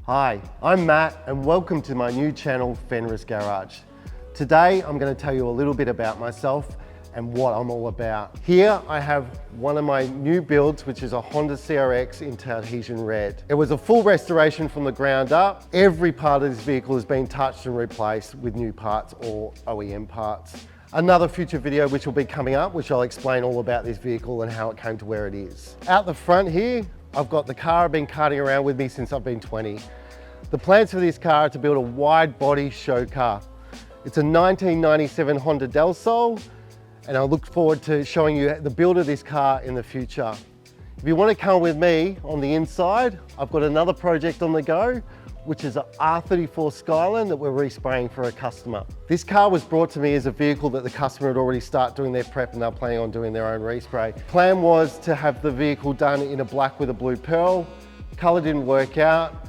Hi, I'm Matt and welcome to my new channel, Fenris Garage. Today I'm going to tell you a little bit about myself and what I'm all about. Here I have one of my new builds, which is a Honda CRX in Tahitian Red. It was a full restoration from the ground up. Every part of this vehicle has been touched and replaced with new parts or OEM parts. Another future video which will be coming up, which I'll explain all about this vehicle and how it came to where it is. Out the front here, I've got the car I've been carting around with me since I've been 20. The plans for this car are to build a wide body show car. It's a 1997 Honda Del Sol, and I look forward to showing you the build of this car in the future. If you want to come with me on the inside, I've got another project on the go, which is an R34 Skyline that we're respraying for a customer. This car was brought to me as a vehicle that the customer had already started doing their prep and they're planning on doing their own respray. Plan was to have the vehicle done in a black with a blue pearl. Color didn't work out.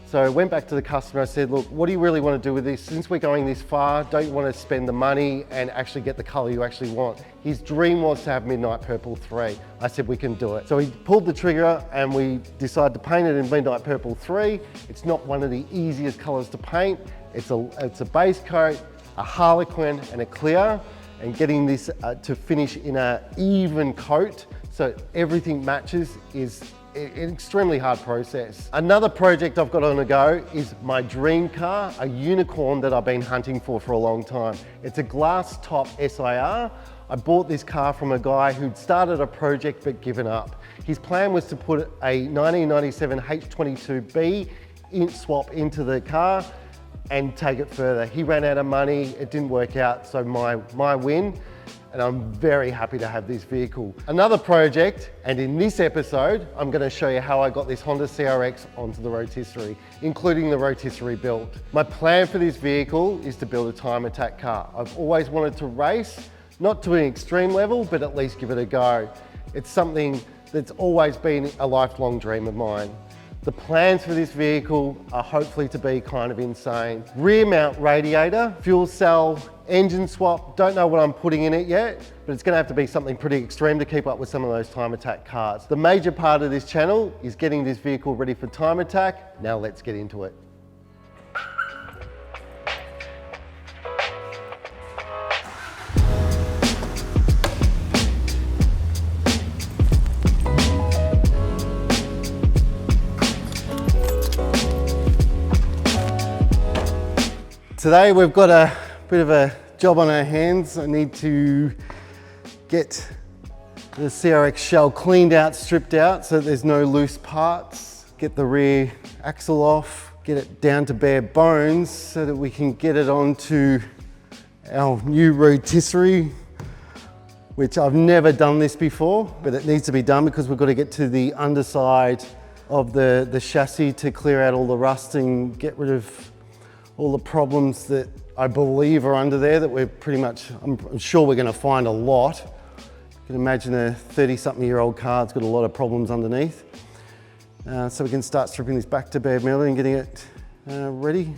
So I went back to the customer, I said, look, what do you really want to do with this? Since we're going this far, don't you want to spend the money and actually get the color you actually want? His dream was to have Midnight Purple 3. I said, we can do it. So he pulled the trigger and we decided to paint it in Midnight Purple 3. It's not one of the easiest colors to paint. It's a base coat, a harlequin and a clear, and getting this to finish in an even coat so everything matches is an extremely hard process. Another project I've got on the go is my dream car, a unicorn that I've been hunting for a long time. It's a glass top SIR. I bought this car from a guy who'd started a project but given up. His plan was to put a 1997 H22B swap into the car and take it further. He ran out of money, it didn't work out, so my win. And I'm very happy to have this vehicle. Another project, and in this episode, I'm going to show you how I got this Honda CRX onto the Rotisserie, including the Rotisserie build. My plan for this vehicle is to build a time attack car. I've always wanted to race, not to an extreme level, but at least give it a go. It's something that's always been a lifelong dream of mine. The plans for this vehicle are hopefully to be kind of insane. Rear mount radiator, fuel cell, engine swap, don't know what I'm putting in it yet, but it's gonna have to be something pretty extreme to keep up with some of those time attack cars. The major part of this channel is getting this vehicle ready for time attack. Now let's get into it. Today we've got a bit of a job on our hands. I need to get the CRX shell cleaned out, stripped out so that there's no loose parts. Get the rear axle off, get it down to bare bones so that we can get it onto our new rotisserie, which I've never done this before, but it needs to be done because we've got to get to the underside of the chassis to clear out all the rusting, get rid of all the problems that I believe are under there that we're pretty much, I'm sure we're going to find a lot. You can imagine a 30-something-year-old car that's got a lot of problems underneath. So we can start stripping this back to bare metal and getting it ready.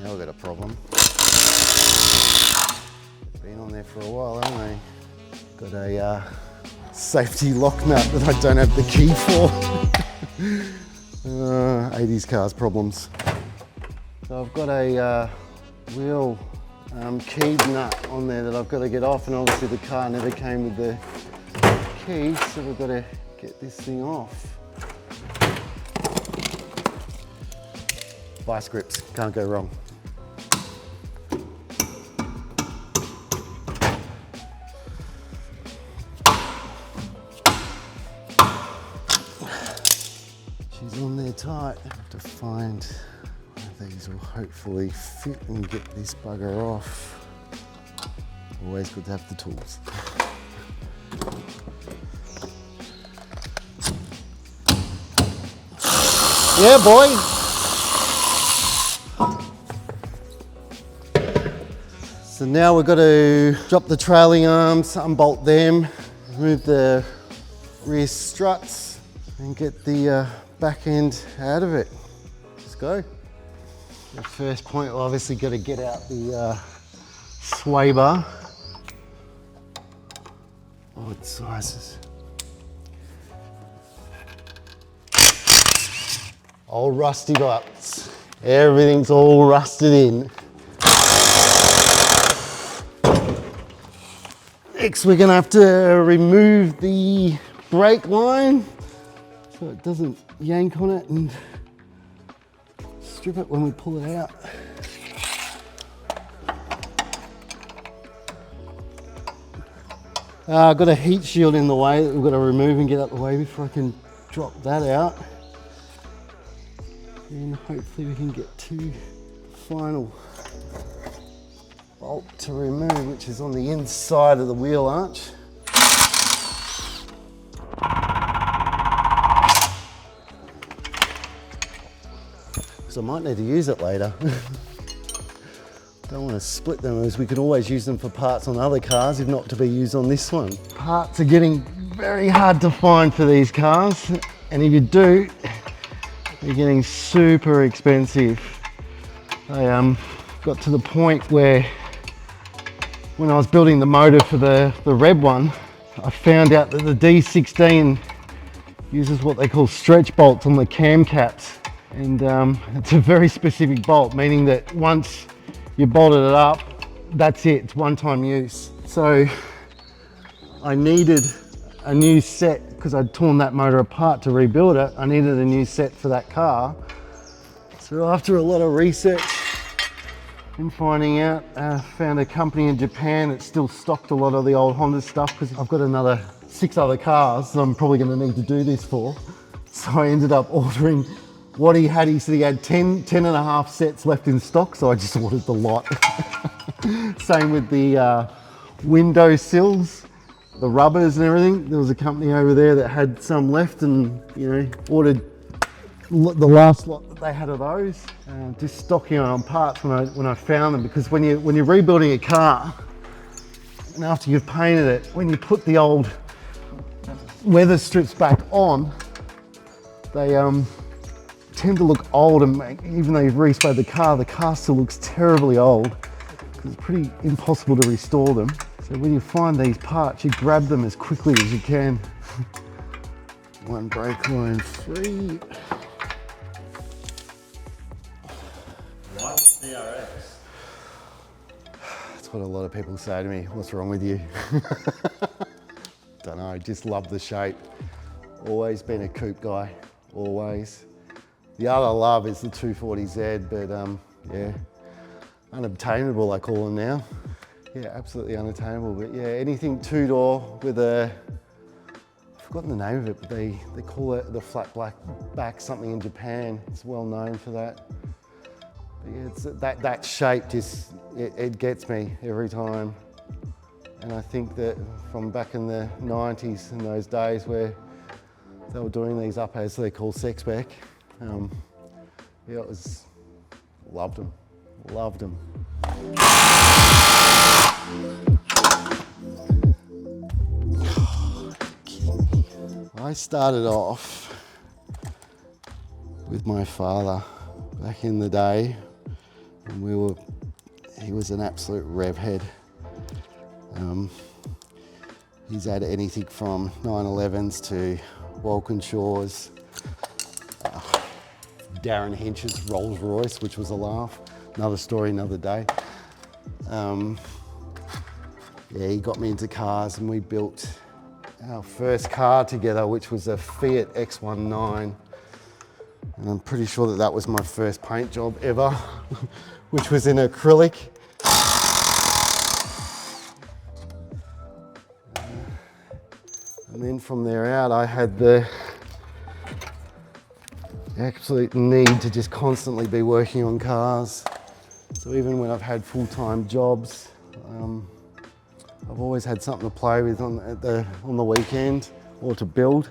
Now we've got a problem. Been on there for a while, haven't they? Got a safety lock nut that I don't have the key for. 80s cars problems. So I've got a wheel keyed nut on there that I've got to get off, and obviously the car never came with the key, so we've got to get this thing off. Vice grips, can't go wrong. She's on there tight. I have to find one of these will hopefully fit and get this bugger off. Always good to have the tools. Yeah, boy. So now we've got to drop the trailing arms, unbolt them, remove the rear struts, and get the back end out of it. Just go. The first point, we'll obviously got to get out the sway bar. Oh, it's sizes. Old rusty butts. Everything's all rusted in. Next, we're gonna have to remove the brake line so it doesn't yank on it, and strip it when we pull it out. I've got a heat shield in the way that we've got to remove and get out the way before I can drop that out. And hopefully we can get to the final bolt to remove, which is on the inside of the wheel arch. Because I might need to use it later. Don't want to split them, as we could always use them for parts on other cars, if not to be used on this one. Parts are getting very hard to find for these cars, and if you do, they're getting super expensive. I got to the point where when I was building the motor for the Red one, I found out that the D16 uses what they call stretch bolts on the cam caps. And it's a very specific bolt, meaning that once you bolted it up, that's it, it's one-time use. So I needed a new set, because I'd torn that motor apart to rebuild it. I needed a new set for that car. So after a lot of research and finding out, found a company in Japan that still stocked a lot of the old Honda stuff, because I've got another 6 other cars that I'm probably going to need to do this for. So I ended up ordering what he had. He said he had 10 and a half sets left in stock, so I just ordered the lot. Same with the window sills, the rubbers and everything. There was a company over there that had some left, and ordered the last lot that they had of those. Just stocking on parts when I found them, because when you're rebuilding a car, and after you've painted it, when you put the old weather strips back on, they tend to look old, and even though you've resprayed the car still looks terribly old, because it's pretty impossible to restore them. So when you find these parts, you grab them as quickly as you can. One brake line free. CRX. That's what a lot of people say to me. What's wrong with you? Don't know, just love the shape. Always been a coupe guy, always. The other I love is the 240Z, but yeah, unobtainable I call them now. Yeah, absolutely unattainable, but yeah, anything two-door with a, I've forgotten the name of it, but they call it the flat black back something in Japan. It's well known for that. But yeah, it's that shape just, it gets me every time. And I think that from back in the 90s, in those days where they were doing these up as they call sex spec, yeah, loved them. I started off with my father back in the day, and he was an absolute rev head. He's had anything from 911s to Walkinshaws, Darren Hinch's Rolls Royce, which was a laugh. Another story, another day. Yeah, he got me into cars, and we built our first car together, which was a Fiat X19. And I'm pretty sure that was my first paint job ever, which was in acrylic. And then from there out, I had the absolute need to just constantly be working on cars. So even when I've had full-time jobs, I've always had something to play with on the weekend or to build.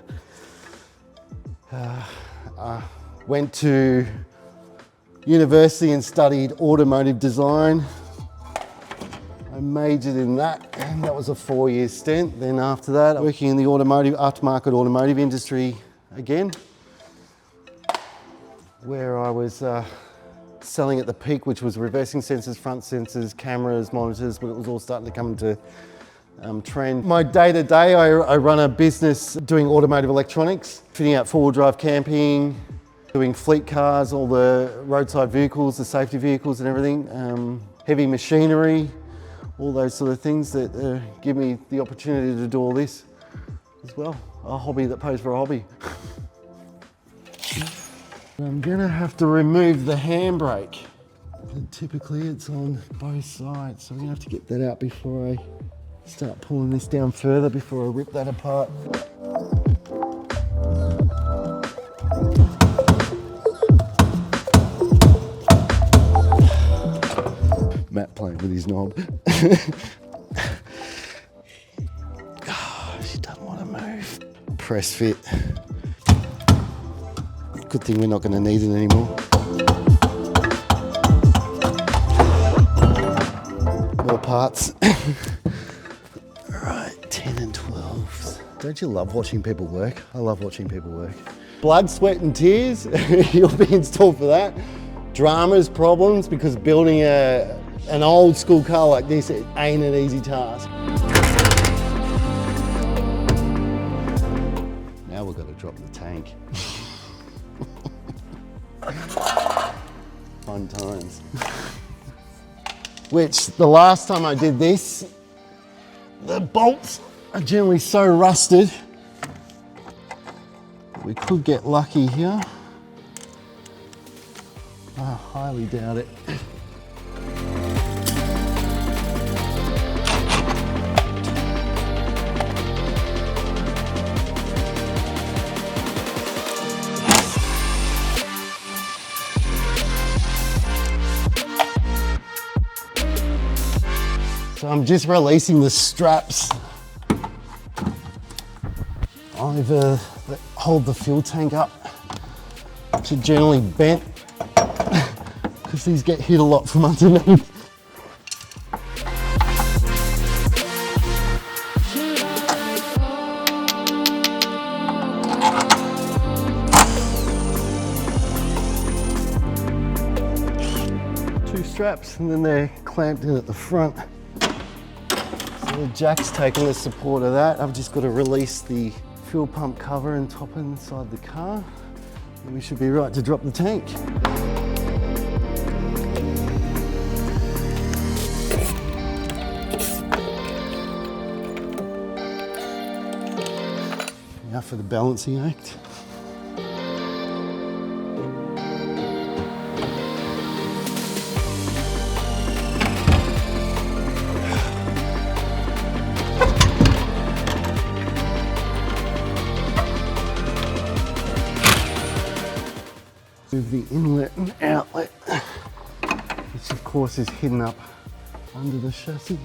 I went to university and studied automotive design. I majored in that, and that was a 4-year stint. Then after that, working in the aftermarket automotive industry, again, where I was selling at the peak, which was reversing sensors, front sensors, cameras, monitors, but it was all starting to come into trend. My day-to-day, I run a business doing automotive electronics, fitting out four-wheel drive camping, doing fleet cars, all the roadside vehicles, the safety vehicles and everything, heavy machinery, all those sort of things that give me the opportunity to do all this as well. A hobby that pays for a hobby. I'm gonna have to remove the handbrake. And typically it's on both sides, so I'm gonna have to get that out before I start pulling this down further, before I rip that apart. Matt playing with his knob. Oh, she doesn't want to move. Press fit. Good thing we're not going to need it anymore. More parts. Right, 10 and 12s. Don't you love watching people work? I love watching people work. Blood, sweat and tears, you'll be installed for that. Dramas, problems, because building an old school car like this, it ain't an easy task. Now we've got to drop the tank. Fun times. Which, the last time I did this, the bolts are generally so rusted, we could get lucky here. I highly doubt it. So I'm just releasing the straps over that hold the fuel tank up, which are generally bent because these get hit a lot from underneath. Two straps and then they're clamped in at the front. So the jack's taking the support of that. I've just got to release the fuel pump cover and top inside the car, and we should be right to drop the tank. Now for the balancing act. Move the inlet and outlet, which of course is hidden up under the chassis.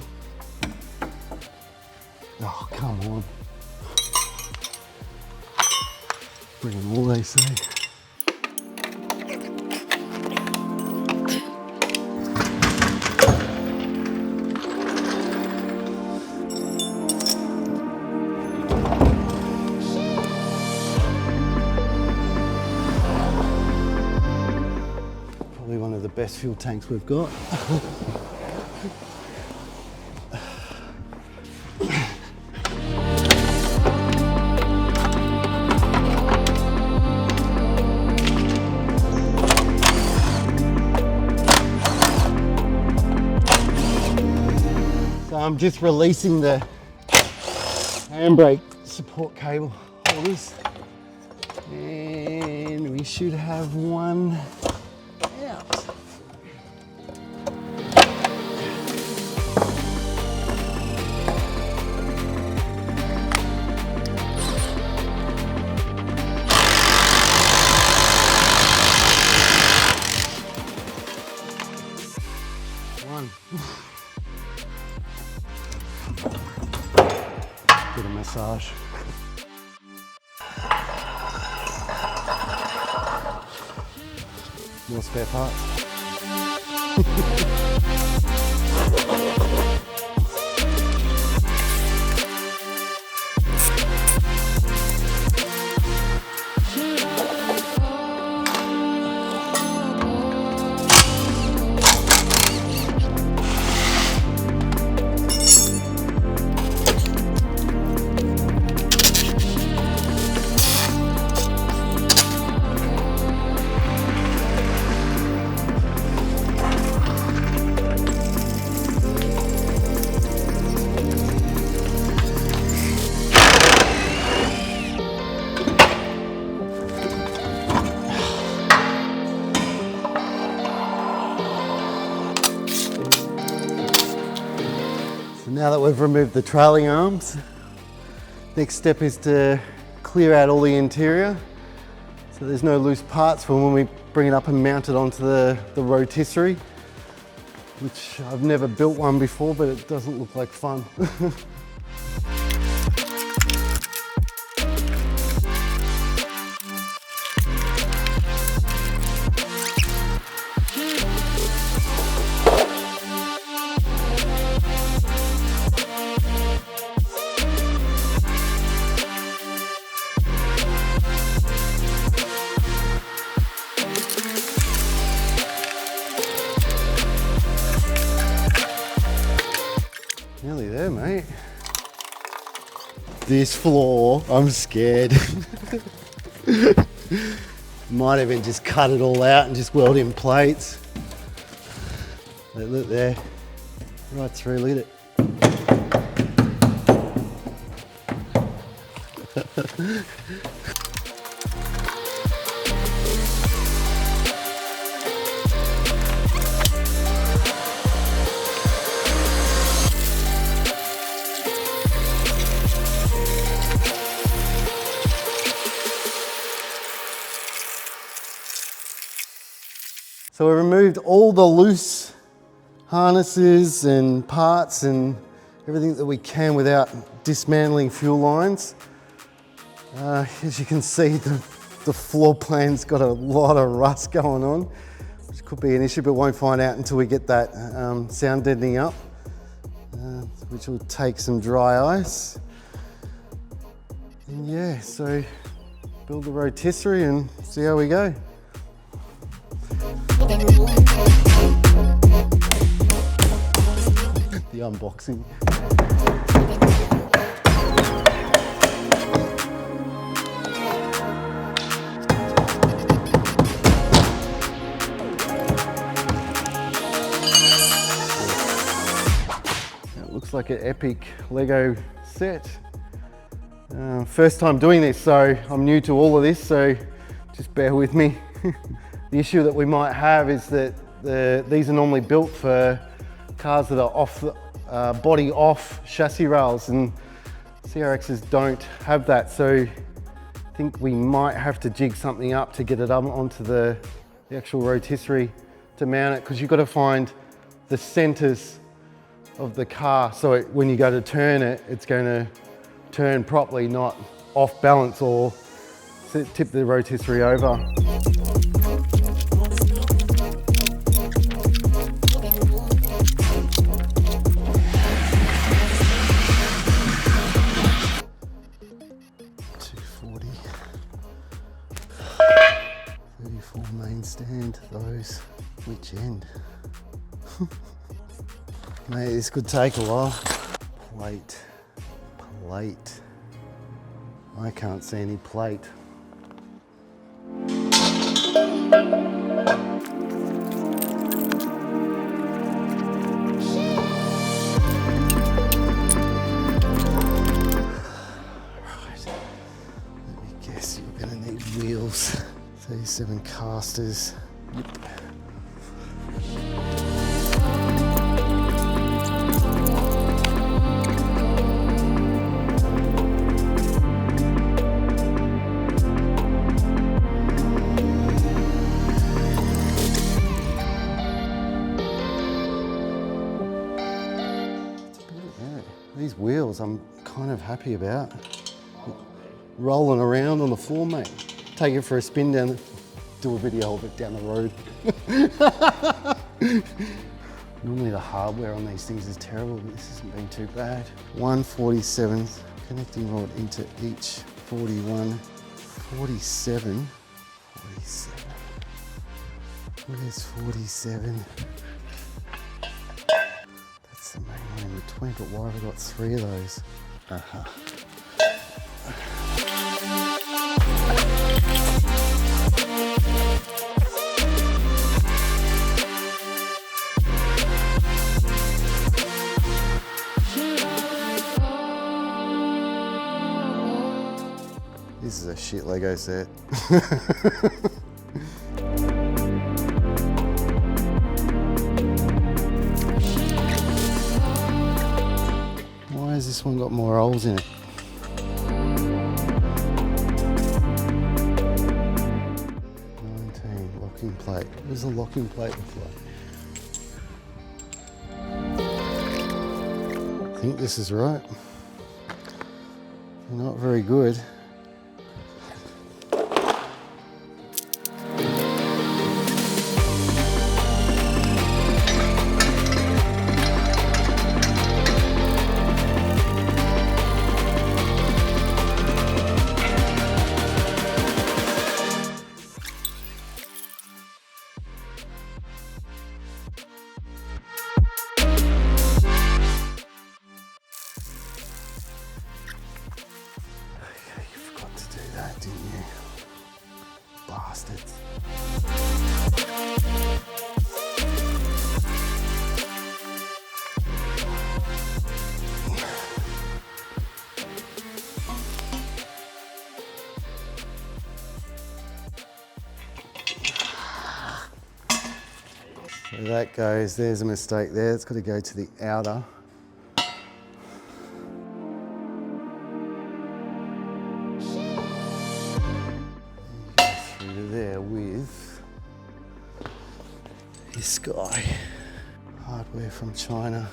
Oh, come on. Bring them all, they say. Probably one of the best fuel tanks we've got. So I'm just releasing the handbrake support cable holders, and we should have one out. One. Get a massage. More spare parts. Now that we've removed the trailing arms, next step is to clear out all the interior so there's no loose parts for when we bring it up and mount it onto the rotisserie, which I've never built one before, but it doesn't look like fun. Nearly there, mate. This floor, I'm scared. Might even just cut it all out and just weld in plates. Look there, right through, look at it. So we removed all the loose harnesses and parts and everything that we can without dismantling fuel lines. As you can see, the floor plan's got a lot of rust going on, which could be an issue, but won't find out until we get that sound deadening up, which will take some dry ice. And yeah, so build the rotisserie and see how we go. The unboxing. It looks like an epic Lego set. First time doing this, so I'm new to all of this, so just bear with me. The issue that we might have is that these are normally built for cars that are off body off chassis rails, and CRXs don't have that. So I think we might have to jig something up to get it up onto the actual rotisserie to mount it, because you've got to find the centers of the car so when you go to turn it, it's going to turn properly, not off balance or tip the rotisserie over. Main stand, those, which end? Mate, this could take a while. Plate. I can't see any plate. Right, let me guess, you're gonna need wheels. 37 casters. Yep. These wheels I'm kind of happy about. Rolling around on the floor, mate. Take it for a spin down, do a video of it down the road. Normally the hardware on these things is terrible, but this hasn't been too bad. 147 connecting rod into each 41, 47. Where's 47? That's the main one in between, but why have I got 3 of those? This is a shit Lego set. this one got more holes in it. Locking plate. Where's the locking plate before? I think this is right. Not very good. Didn't you? Bastards. So that goes, there's a mistake there. It's got to go to the outer. There with this guy, hardware from China.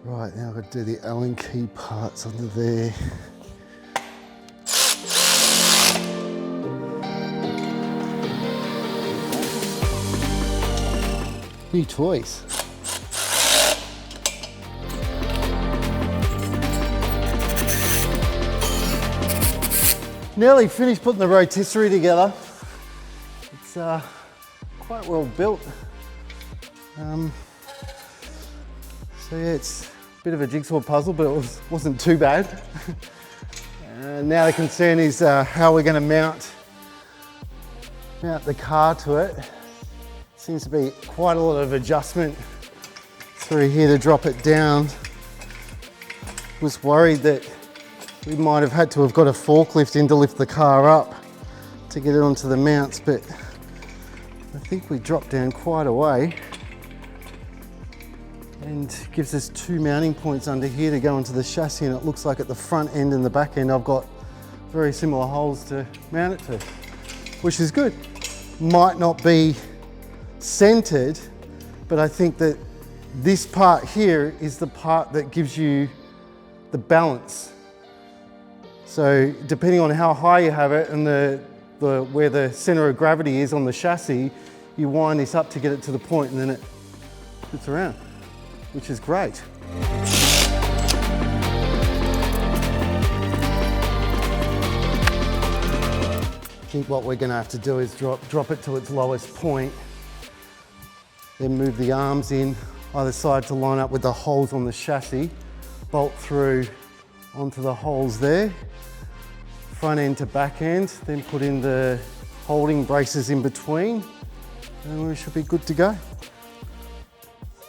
Right, now I've got to do the Allen key parts under there. New toys. Nearly finished putting the rotisserie together. It's quite well built. So yeah, it's a bit of a jigsaw puzzle, but it wasn't too bad. Now the concern is how we're going to mount the car to it. Seems to be quite a lot of adjustment through here to drop it down. Was worried that we might have had to have got a forklift in to lift the car up to get it onto the mounts, but I think we dropped down quite a way and gives us two mounting points under here to go into the chassis, and it looks like at the front end and the back end I've got very similar holes to mount it to, which is good. Might not be centered, but I think that this part here is the part that gives you the balance. So depending on how high you have it and where the center of gravity is on the chassis, you wind this up to get it to the point and then it fits around, which is great. I think what we're going to have to do is drop it to its lowest point, then move the arms in either side to line up with the holes on the chassis, bolt through onto the holes there, front end to back end, then put in the holding braces in between, and we should be good to go.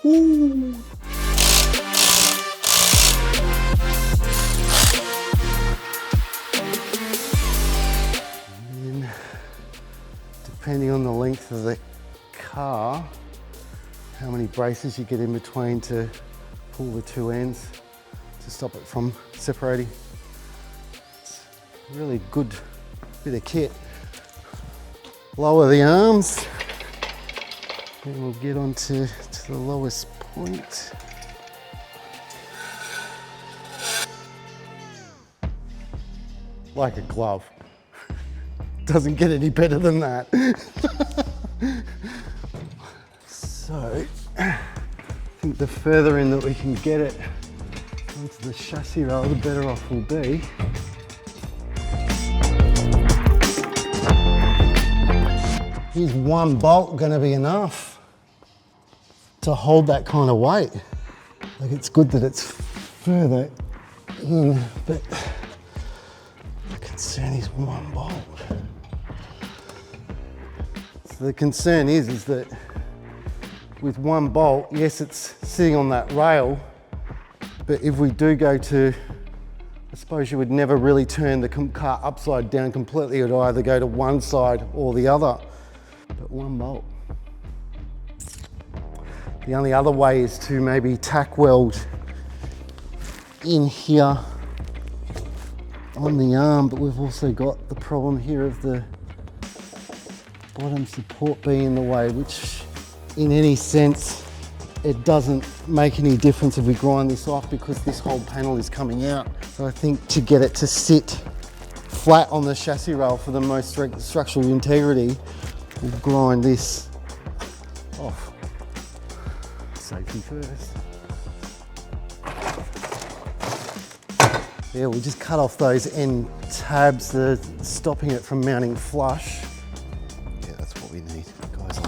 Woo. And then, depending on the length of the car, how many braces you get in between to pull the two ends to stop it from separating. It's a really good bit of kit. Lower the arms and we'll get onto the lowest point. Like a glove. Doesn't get any better than that. So, I think the further in that we can get it onto the chassis rail, the better off we'll be. Is one bolt going to be enough to hold that kind of weight? Like, it's good that it's further in, but the concern is one bolt. So the concern is that with one bolt, yes, it's sitting on that rail, but if we do go to, I suppose you would never really turn the car upside down completely. It would either go to one side or the other, but one bolt. The only other way is to maybe tack weld in here on the arm, but we've also got the problem here of the bottom support being in the way, which in any sense, it doesn't make any difference if we grind this off because this whole panel is coming out. So I think to get it to sit flat on the chassis rail for the most structural integrity, we'll grind this off. Safety first. Yeah, we'll just cut off those end tabs that are stopping it from mounting flush. Yeah, that's what we need, guys.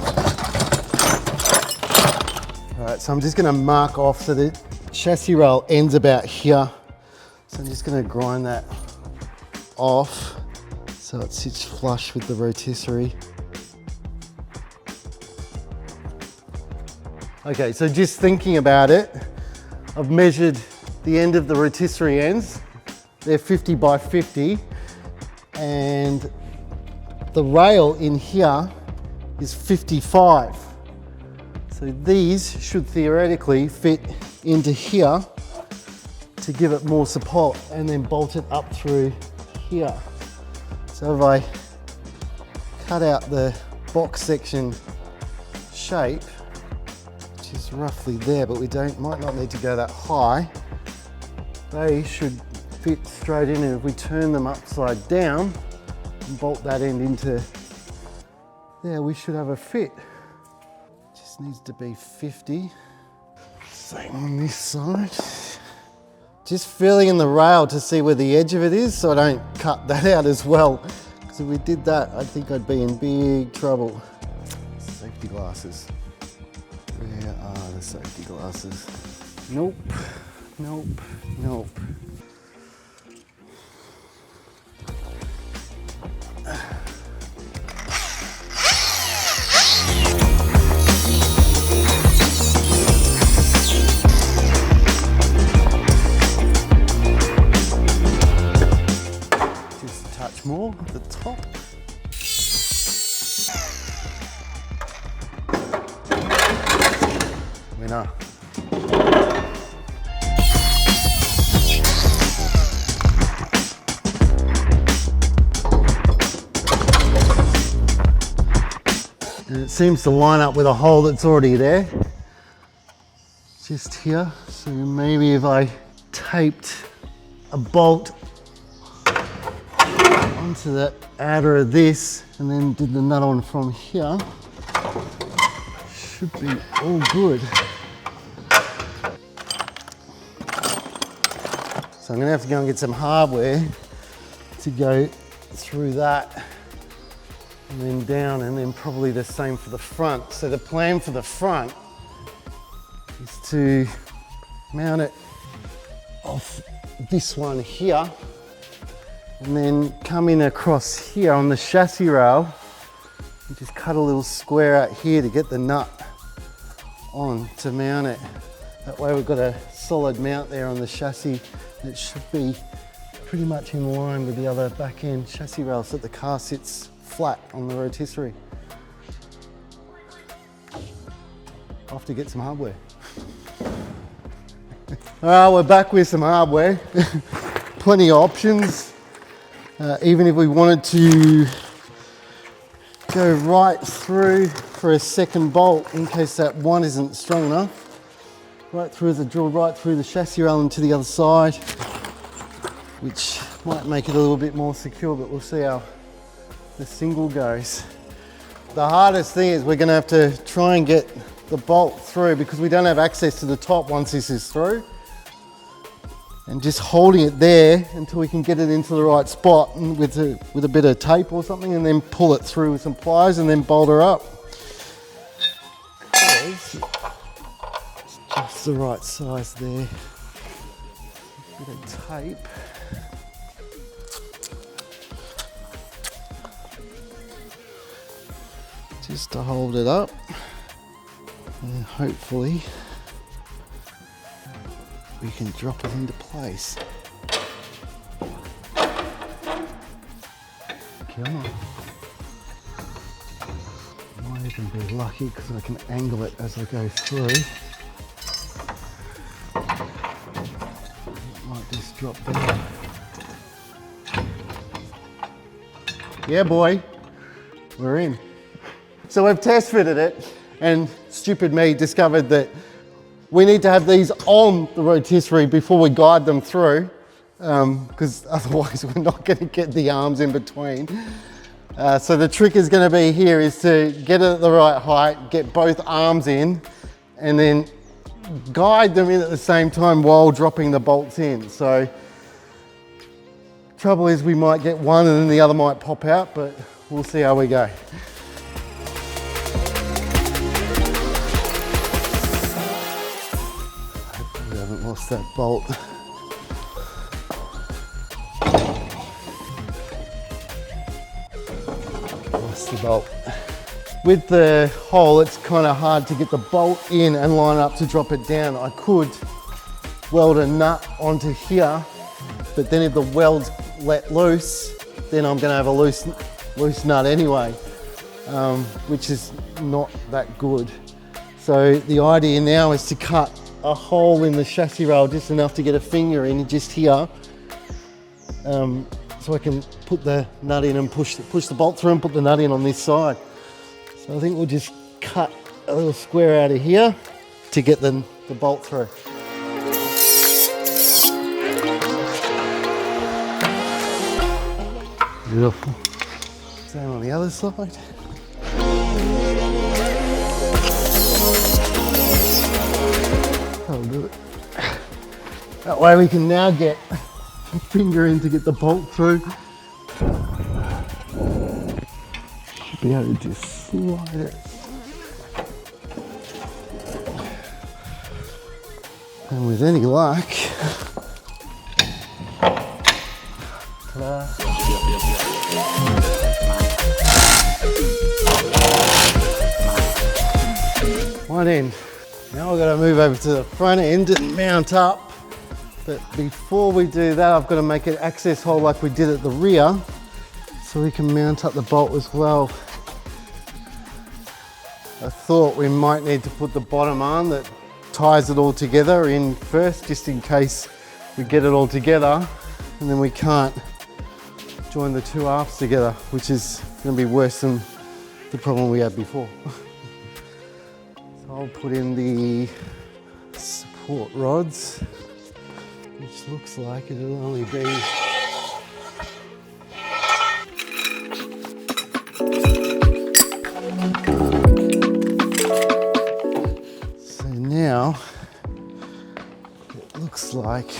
All right, so I'm just gonna mark off so the chassis rail ends about here. So I'm just gonna grind that off so it sits flush with the rotisserie. Okay, so just thinking about it, I've measured the end of the rotisserie ends. They're 50 by 50, and the rail in here is 55. So these should theoretically fit into here to give it more support and then bolt it up through here. So if I cut out the box section shape, which is roughly there, but we might not need to go that high, they should fit straight in, and if we turn them upside down and bolt that end into there, we should have a fit. Just needs to be 50. Same on this side. Just feeling in the rail to see where the edge of it is so I don't cut that out as well. Because if we did that, I think I'd be in big trouble. Safety glasses. Where are the safety glasses? Nope, nope, nope. More at the top. Winner. And it seems to line up with a hole that's already there. Just here. So maybe if I taped a bolt onto the outer of this and then did the nut on from here, should be all good. So I'm gonna have to go and get some hardware to go through that and then down, and then probably the same for the front. So the plan for the front is to mount it off this one here, and then come in across here on the chassis rail and just cut a little square out here to get the nut on to mount it. That way we've got a solid mount there on the chassis. It should be pretty much in line with the other back end chassis rail so that the car sits flat on the rotisserie. I'll have to get some hardware. We're back with some hardware. Plenty of options. Even if we wanted to go right through for a second bolt in case that one isn't strong enough, drill right through the chassis rail into the other side, which might make it a little bit more secure, but we'll see how the single goes. The hardest thing is we're going to have to try and get the bolt through because we don't have access to the top once this is through. And just holding it there until we can get it into the right spot and with a bit of tape or something, and then pull it through with some pliers and then bolt her up. It's just the right size there. A bit of tape. Just to hold it up. And hopefully we can drop it into place. Come on. Might even be lucky because I can angle it as I go through. It might just drop down. Yeah, boy, we're in. So we've test fitted it, and stupid me discovered that we need to have these on the rotisserie before we guide them through, because otherwise we're not going to get the arms in between. So the trick is going to be here is to get it at the right height, get both arms in, and then guide them in at the same time while dropping the bolts in. So trouble is we might get one and then the other might pop out, but we'll see how we go. Hopefully we haven't lost that bolt. Lost the bolt. With the hole, it's kind of hard to get the bolt in and line up to drop it down. I could weld a nut onto here, but then if the weld's let loose, then I'm gonna have a loose nut anyway, which is not that good. So the idea now is to cut a hole in the chassis rail just enough to get a finger in just here, so I can put the nut in and push the bolt through and put the nut in on this side. So I think we'll just cut a little square out of here to get the bolt through. Beautiful. Same on the other side. That'll do it. That way we can now get a finger in to get the bolt through. Should be able to just slide it. And with any luck, ta-da. One end. Now I've got to move over to the front end and mount up. But before we do that, I've got to make an access hole like we did at the rear, so we can mount up the bolt as well. I thought we might need to put the bottom arm that ties it all together in first, just in case we get it all together and then we can't join the two halves together, which is going to be worse than the problem we had before. So I'll put in the support rods, which looks like it'll only be now. It looks like,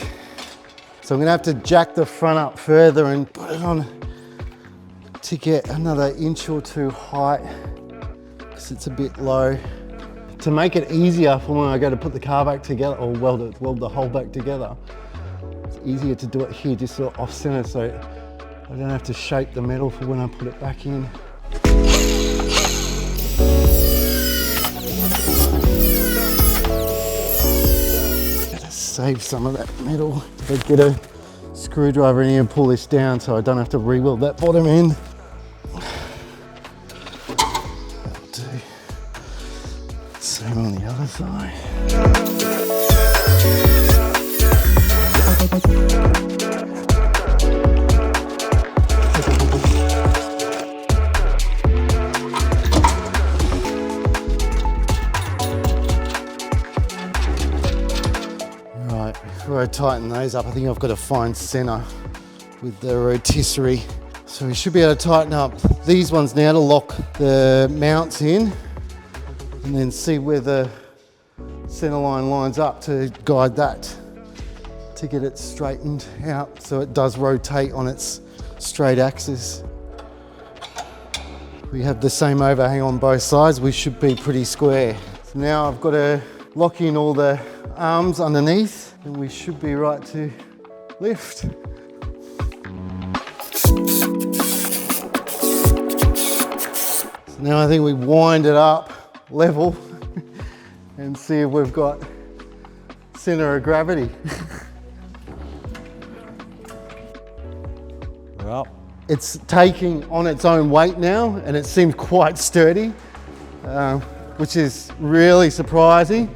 so I'm going to have to jack the front up further and put it on to get another inch or two height because it's a bit low. To make it easier for when I go to put the car back together or weld the hole back together, it's easier to do it here, just sort of off center, so I don't have to shape the metal for when I put it back in. Save some of that metal. But get a screwdriver in here and pull this down so I don't have to re-weld that bottom end. That'll do. Same on the other side. Before I tighten those up, I think I've got to find center with the rotisserie. So we should be able to tighten up these ones now to lock the mounts in and then see where the center line lines up to guide that to get it straightened out so it does rotate on its straight axis. We have the same overhang on both sides, we should be pretty square. So now I've got to lock in all the arms underneath and we should be right to lift. So now I think we wind it up level and see if we've got center of gravity. Well, it's taking on its own weight now, and it seems quite sturdy, which is really surprising.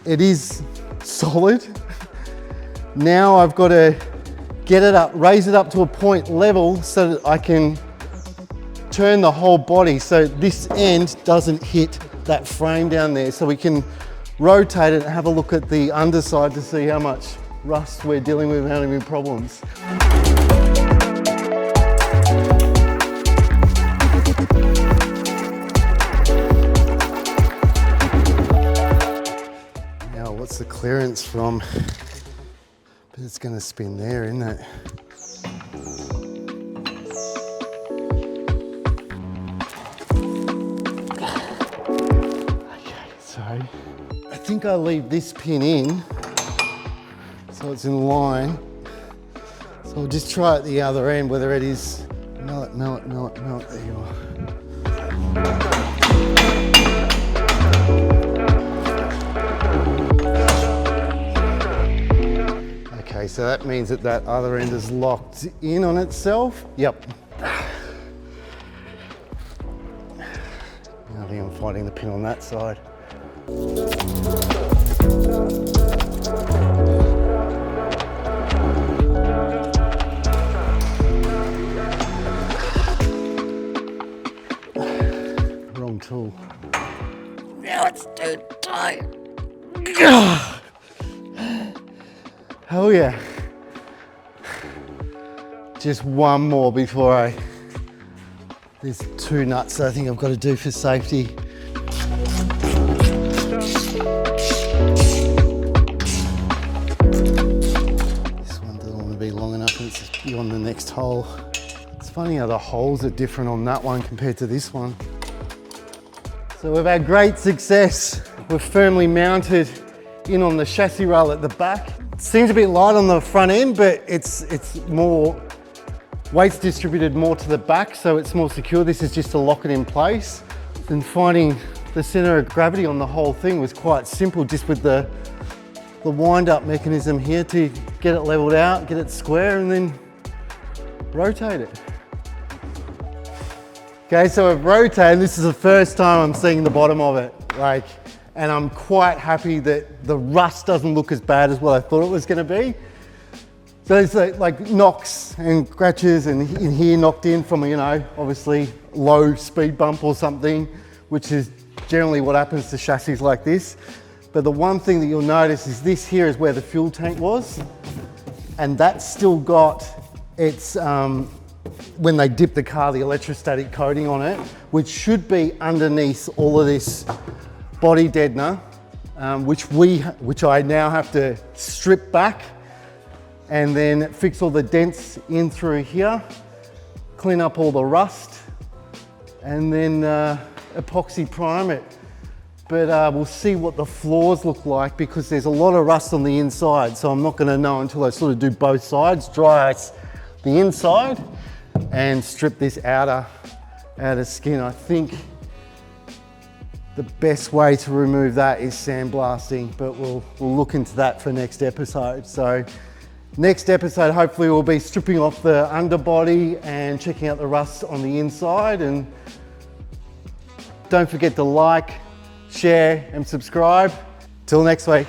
It is solid. Now I've got to get it up, raise it up to a point level so that I can turn the whole body so this end doesn't hit that frame down there, so we can rotate it and have a look at the underside to see how much rust we're dealing with and how many problems. Now what's the clearance from? But it's going to spin there, isn't it? I think I leave this pin in so it's in line. So I'll just try at the other end whether it is. Mill it. There you are. Okay, so that means that that other end is locked in on itself. Yep. I think I'm finding the pin on that side. Wrong tool. Now it's too tight. Oh yeah. Just one more before there's two nuts I think I've got to do for safety. Long enough and it's beyond the next hole. It's funny how the holes are different on that one compared to this one. So we've had great success. We're firmly mounted in on the chassis rail at the back. It seems a bit light on the front end, but it's more, weight's distributed more to the back, so it's more secure. This is just to lock it in place. And finding the center of gravity on the whole thing was quite simple, just with the wind-up mechanism here to get it leveled out, get it square, and then rotate it. Okay, so I've rotated. This is the first time I'm seeing the bottom of it, and I'm quite happy that the rust doesn't look as bad as what I thought it was going to be. So it's like knocks and scratches, and in here knocked in from obviously low speed bump or something, which is generally what happens to chassis like this. But the one thing that you'll notice is this here is where the fuel tank was, and that's still got its, when they dip the car, the electrostatic coating on it, which should be underneath all of this body deadener, which I now have to strip back and then fix all the dents in through here, clean up all the rust, and then epoxy prime it. But we'll see what the floors look like, because there's a lot of rust on the inside, so I'm not going to know until I sort of do both sides, dry ice the inside and strip this outer skin. I think the best way to remove that is sandblasting, but we'll look into that for next episode. So next episode hopefully will be stripping off the underbody and checking out the rust on the inside. And don't forget to like, share and subscribe. Till next week.